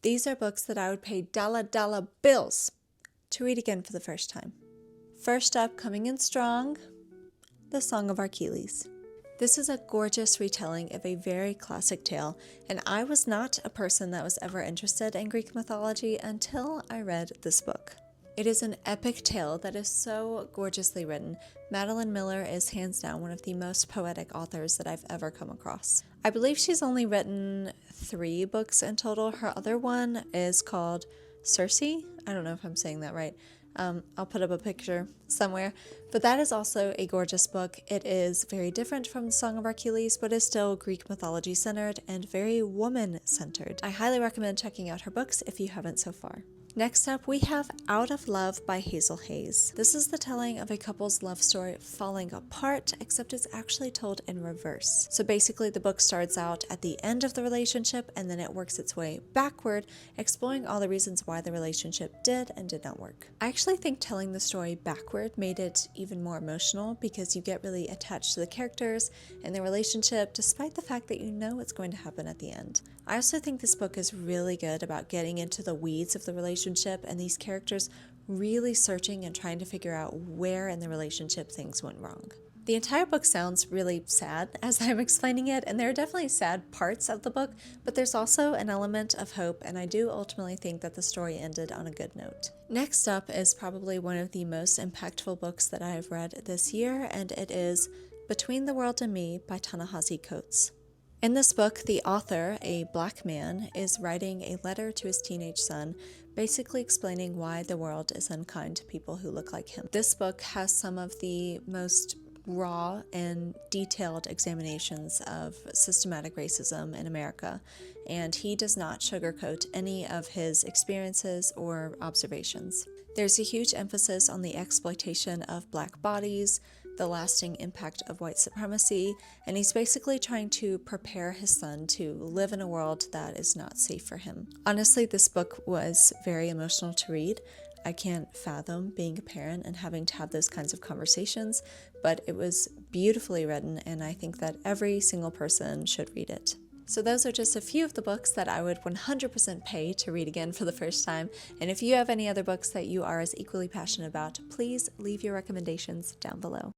These are books that I would pay dollar bills to read again for the first time. First up, coming in strong, The Song of Achilles. This is a gorgeous retelling of a very classic tale, and I was not a person that was ever interested in Greek mythology until I read this book. It is an epic tale that is so gorgeously written. Madeline Miller is hands down one of the most poetic authors that I've ever come across. I believe she's only written 3 books in total. Her other one is called Circe. I don't know if I'm saying that right. I'll put up a picture somewhere. But that is also a gorgeous book. It is very different from The Song of Achilles, but is still Greek mythology centered and very woman centered. I highly recommend checking out her books if you haven't so far. Next up, we have Out of Love by Hazel Hayes. This is the telling of a couple's love story falling apart, except it's actually told in reverse. So basically, the book starts out at the end of the relationship, and then it works its way backward, exploring all the reasons why the relationship did and did not work. I actually think telling the story backward made it even more emotional because you get really attached to the characters and the relationship, despite the fact that you know what's going to happen at the end. I also think this book is really good about getting into the weeds of the relationship and these characters really searching and trying to figure out where in the relationship things went wrong. The entire book sounds really sad as I'm explaining it, and there are definitely sad parts of the book, but there's also an element of hope, and I do ultimately think that the story ended on a good note. Next up is probably one of the most impactful books that I have read this year, and it is Between the World and Me by Ta-Nehisi Coates. In this book, the author, a black man, is writing a letter to his teenage son, basically explaining why the world is unkind to people who look like him. This book has some of the most raw and detailed examinations of systematic racism in America, and he does not sugarcoat any of his experiences or observations. There's a huge emphasis on the exploitation of black bodies, the lasting impact of white supremacy, and he's basically trying to prepare his son to live in a world that is not safe for him. Honestly, this book was very emotional to read. I can't fathom being a parent and having to have those kinds of conversations, but it was beautifully written, and I think that every single person should read it. So those are just a few of the books that I would 100% pay to read again for the first time. And if you have any other books that you are as equally passionate about, please leave your recommendations down below.